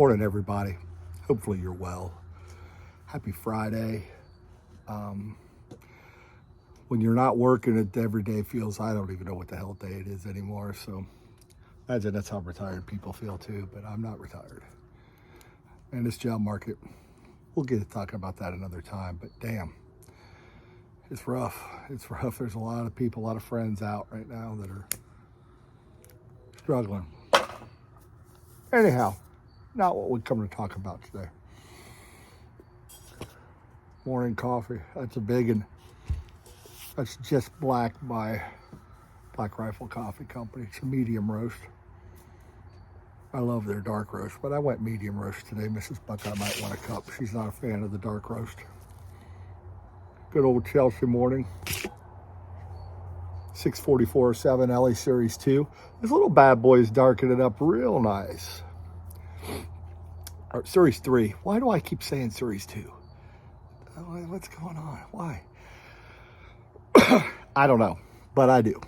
Morning, everybody. Hopefully you're well. Happy Friday. When you're not working, it every day feels, I don't even know what the hell day it is anymore. So imagine that's how retired people feel too, but I'm not retired. And this job market, we'll get to talking about that another time, but damn, it's rough. It's rough. There's a lot of people, a lot of friends out right now that are struggling. Anyhow, not what we come to talk about today. Morning coffee. That's a big one. That's Just Black by Black Rifle Coffee Company. It's a medium roast. I love their dark roast, but I went medium roast today. Mrs. Buckeye might want a cup. She's not a fan of the dark roast. Good old Chelsea morning. 644.7 LA Series 2. This little bad boy is darkening it up real nice. Or Series 3. Why do I keep saying Series 2? What's going on? Why? I don't know, but I do.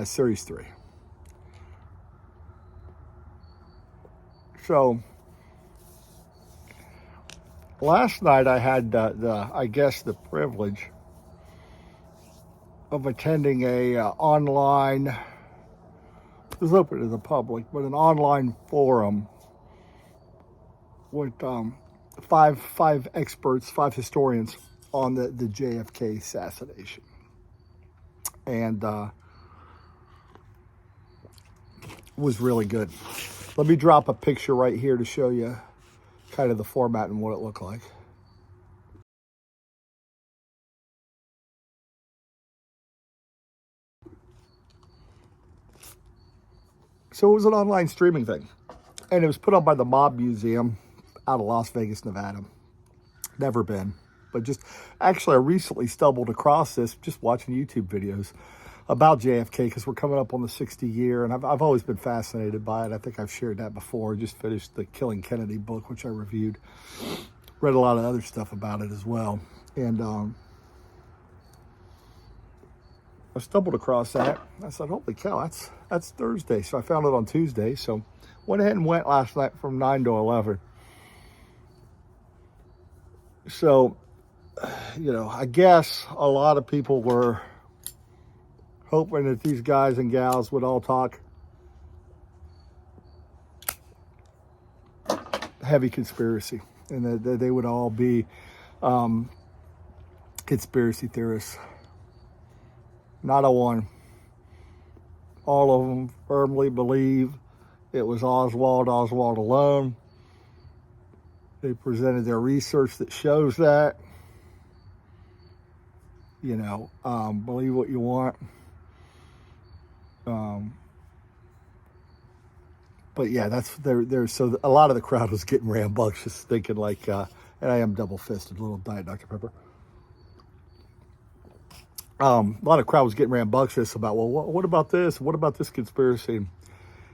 Series 3. So last night I had the privilege of attending a online, it was open to the public, but an online forum with five experts, 5 historians on the JFK assassination. And was really good. Let me drop a picture right here to show you kind of the format and what it looked like. So it was an online streaming thing, and it was put on by the Mob Museum out of Las Vegas, Nevada. Never been, but just actually I recently stumbled across this just watching YouTube videos about JFK because we're coming up on the 60 year, and I've always been fascinated by it. I think I've shared that before. Just finished the Killing Kennedy book, which I reviewed. Read a lot of other stuff about it as well, and I stumbled across that. I said, "Holy cow, that's Thursday." So I found it on Tuesday. So went ahead and went last night from 9 to 11. So, I guess a lot of people were hoping that these guys and gals would all talk heavy conspiracy, and that they would all be conspiracy theorists. Not a one. All of them firmly believe it was Oswald alone. They presented their research that shows that. Believe what you want. But yeah, there's so a lot of the crowd was getting rambunctious, thinking like, and I am double-fisted, little Diet Dr. Pepper. A lot of crowd was getting rambunctious about, well, what about this? What about this conspiracy?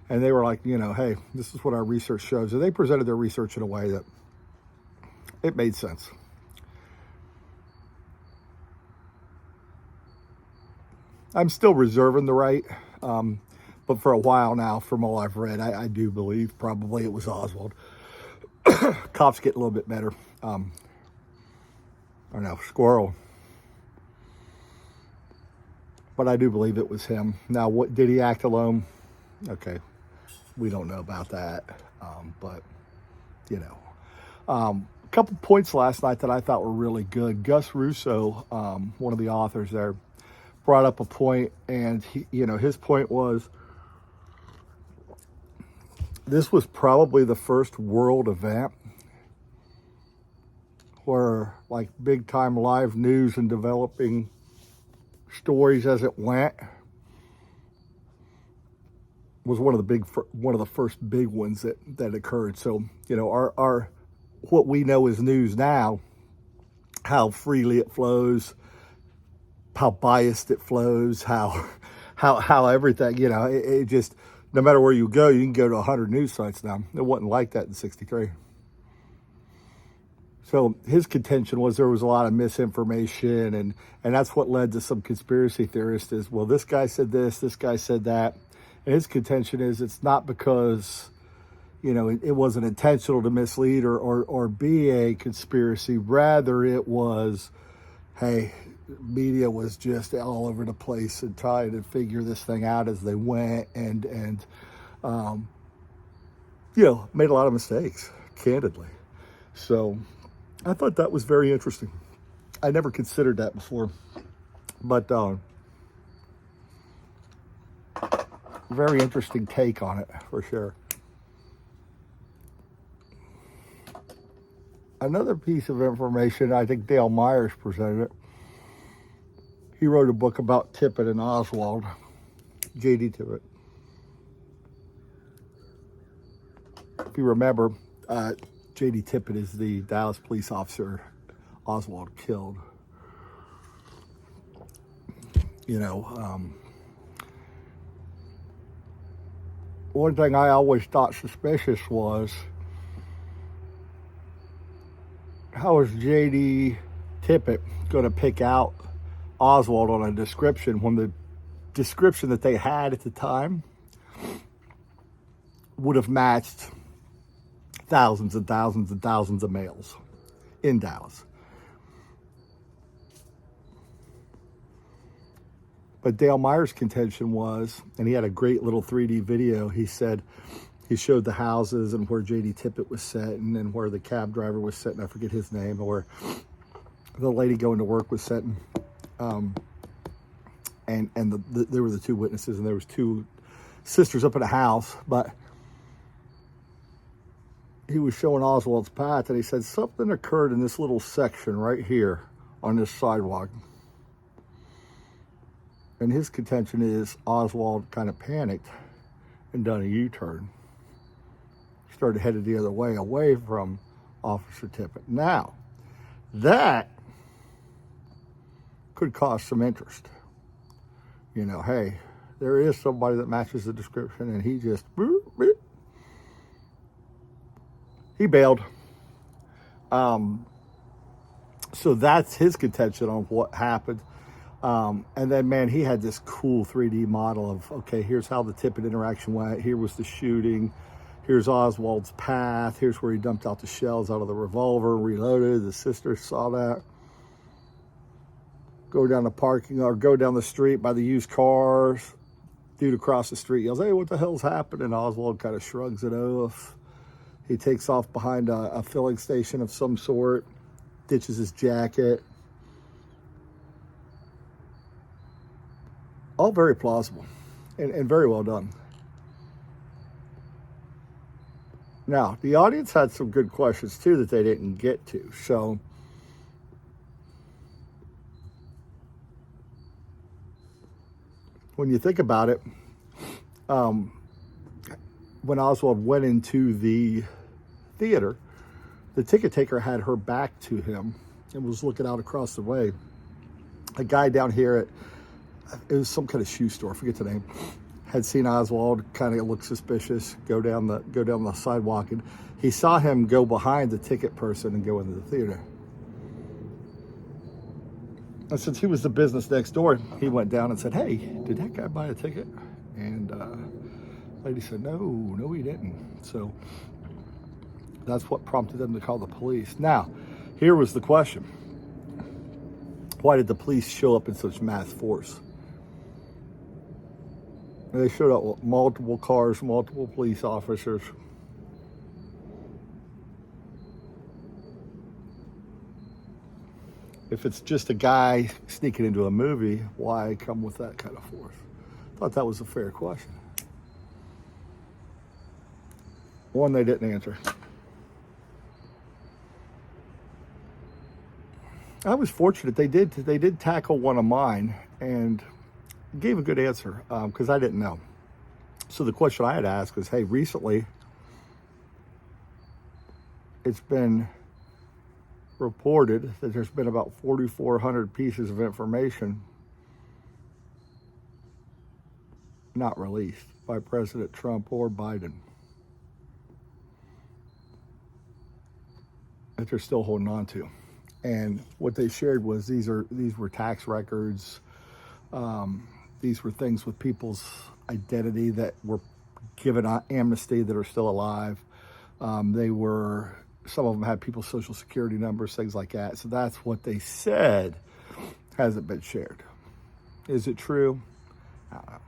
And they were like, hey, this is what our research shows. And they presented their research in a way that it made sense. I'm still reserving the right, but for a while now, from all I've read, I do believe probably it was Oswald. Cops get a little bit better. I don't know, squirrel. But I do believe it was him. Now, what did he act alone? Okay, we don't know about that. But a couple points last night that I thought were really good. Gus Russo, one of the authors there, brought up a point, and his point was this was probably the first world event where, like, big time live news and developing stories as it went was one of the first big ones that occurred. So our what we know as news now, how freely it flows, how biased it flows, how everything, it just, no matter where you go, you can go to 100 news sites now. It wasn't like that in '63. So his contention was there was a lot of misinformation, and that's what led to some conspiracy theorists is, well, this guy said this guy said that. And his contention is it's not because it wasn't intentional to mislead or be a conspiracy. Rather, it was, hey, media was just all over the place and trying to figure this thing out as they went, and made a lot of mistakes, candidly. So I thought that was very interesting. I never considered that before, but very interesting take on it, for sure. Another piece of information, I think Dale Myers presented it. He wrote a book about Tippit and Oswald, J.D. Tippit. If you remember, J.D. Tippit is the Dallas police officer Oswald killed. One thing I always thought suspicious was, how is J.D. Tippit going to pick out Oswald on a description when the description that they had at the time would have matched thousands and thousands and thousands of males in Dallas? But Dale Myers' contention was, and he had a great little 3D video, he said he showed the houses and where J.D. Tippit was sitting and where the cab driver was sitting, I forget his name, or the lady going to work was sitting. And there were the two witnesses, and there was two sisters up in a house, but he was showing Oswald's path, and he said something occurred in this little section right here on this sidewalk. And his contention is Oswald kind of panicked and done a U-turn. Started headed the other way, away from Officer Tippit. Now, that could cause some interest. Hey, there is somebody that matches the description, and he just, he bailed. So that's his contention on what happened. And then, man, he had this cool 3D model of, okay, here's how the Tippit interaction went. Here was the shooting. Here's Oswald's path. Here's where he dumped out the shells out of the revolver, reloaded. The sister saw that. Go down the parking, or go down the street by the used cars. Dude across the street yells, hey, what the hell's happening? Oswald kind of shrugs it off. He takes off behind a filling station of some sort, ditches his jacket. All very plausible and very well done. Now, the audience had some good questions, too, that they didn't get to. So, when you think about it, when Oswald went into the theater, the ticket taker had her back to him and was looking out across the way. A guy down here it was some kind of shoe store, I forget the name, had seen Oswald kind of look suspicious, go down the sidewalk, and he saw him go behind the ticket person and go into the theater. And since he was the business next door, he went down and said, hey, did that guy buy a ticket? And the lady said, no, he didn't. So that's what prompted them to call the police. Now, here was the question. Why did the police show up in such mass force? They showed up with multiple cars, multiple police officers. If it's just a guy sneaking into a movie, why come with that kind of force? I thought that was a fair question. One they didn't answer. I was fortunate they did tackle one of mine and gave a good answer because I didn't know. So the question I had asked was, hey, recently it's been reported that there's been about 4,400 pieces of information not released by President Trump or Biden that they're still holding on to. And what they shared was these were tax records. These were things with people's identity that were given amnesty that are still alive. Some of them had people's social security numbers, things like that. So that's what they said hasn't been shared. Is it true? I don't know.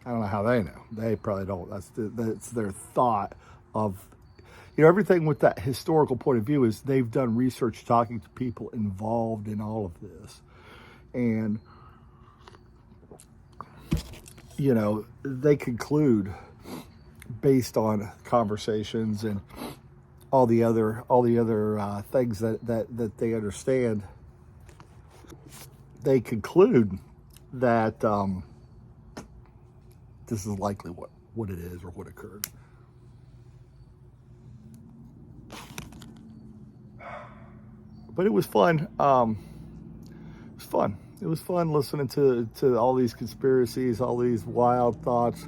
I don't know how they know. They probably don't. That's their thought of, everything with that historical point of view is they've done research talking to people involved in all of this. And, they conclude based on conversations and all the other things that they understand. They conclude that this is likely what it is or what occurred. But it was fun. It was fun. It was fun listening to all these conspiracies, all these wild thoughts.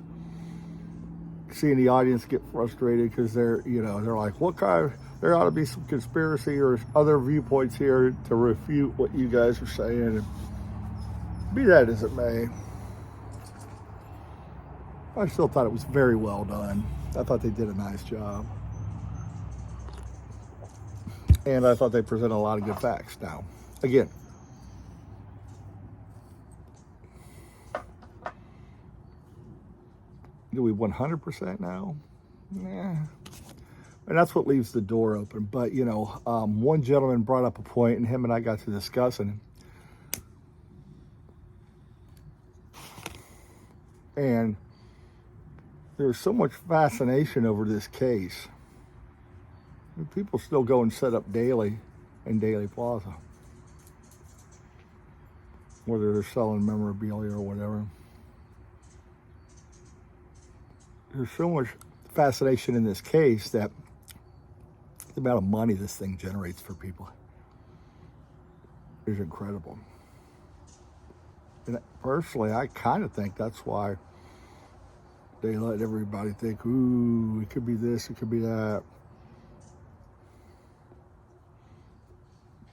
Seeing the audience get frustrated because they're like, there ought to be some conspiracy or other viewpoints here to refute what you guys are saying. And be that as it may, I still thought it was very well done. I thought they did a nice job. And I thought they presented a lot of good facts. Now, again, do we 100% now? Yeah. And that's what leaves the door open. But, one gentleman brought up a point, and him and I got to discussing. And there's so much fascination over this case. People still go and set up daily in Daily Plaza, whether they're selling memorabilia or whatever. There's so much fascination in this case that the amount of money this thing generates for people is incredible. And personally, I kind of think that's why they let everybody think, ooh, it could be this, it could be that.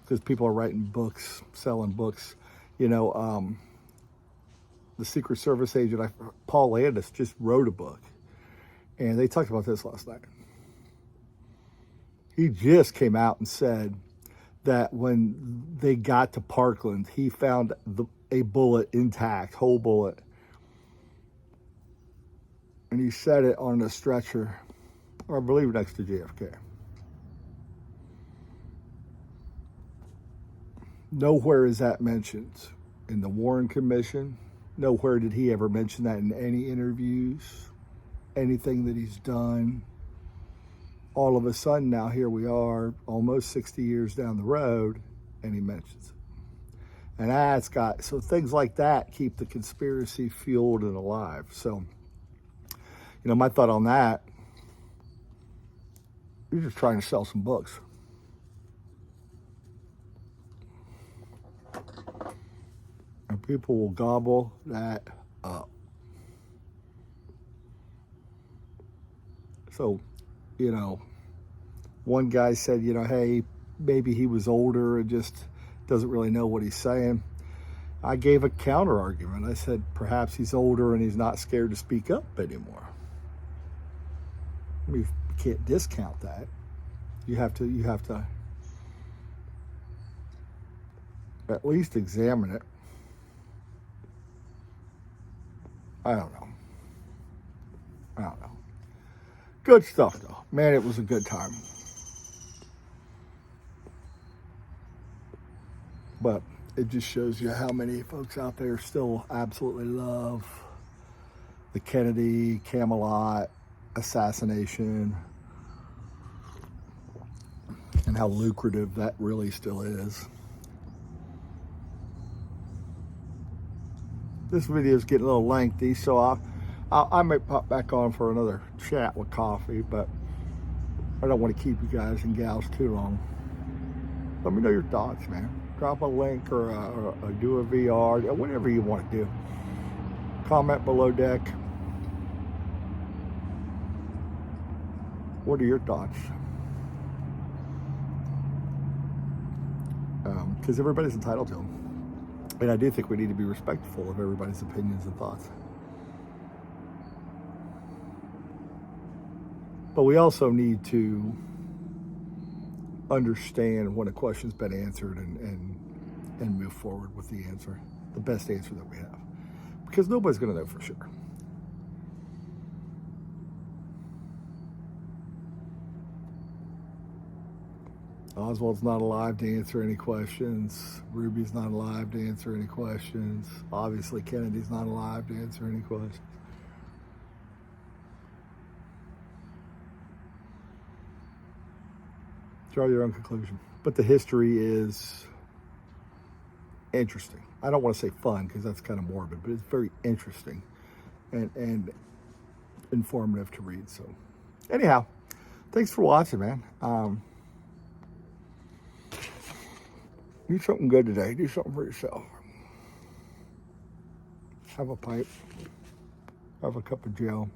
Because people are writing books, selling books. The Secret Service agent, Paul Landis, just wrote a book. And they talked about this last night. He just came out and said that when they got to Parkland, he found a bullet intact, whole bullet. And he set it on a stretcher, or I believe next to JFK. Nowhere is that mentioned in the Warren Commission. Nowhere did he ever mention that in any interviews, anything that he's done. All of a sudden now here we are, almost 60 years down the road, and he mentions it. And so things like that keep the conspiracy fueled and alive. So, my thought on that, you're just trying to sell some books. And people will gobble that up. So, one guy said, hey, maybe he was older and just doesn't really know what he's saying. I gave a counter argument. I said, perhaps he's older and he's not scared to speak up anymore. I mean, you can't discount that. You have to at least examine it. I don't know. Good stuff, though. Man, it was a good time. But it just shows you how many folks out there still absolutely love the Kennedy, Camelot assassination and how lucrative that really still is. This video is getting a little lengthy, so I might pop back on for another chat with coffee, but I don't want to keep you guys and gals too long. Let me know your thoughts, man. Drop a link or do a VR, whatever you want to do. Comment below deck. What are your thoughts? Because everybody's entitled to them. And I do think we need to be respectful of everybody's opinions and thoughts. But we also need to understand when a question's been answered and move forward with the answer, the best answer that we have. Because nobody's going to know for sure. Oswald's not alive to answer any questions. Ruby's not alive to answer any questions. Obviously, Kennedy's not alive to answer any questions. Draw your own conclusion. But the history is interesting. I don't want to say fun because that's kind of morbid, but it's very interesting and informative to read. So, anyhow, thanks for watching, man. Do something good today. Do something for yourself. Have a pipe. Have a cup of Joe.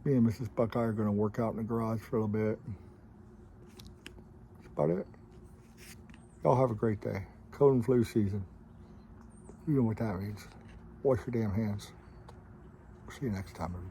Me and Mrs. Buckeye are going to work out in the garage for a little bit. That's about it. Y'all have a great day. Cold and flu season. You know what that means. Wash your damn hands. See you next time, everybody.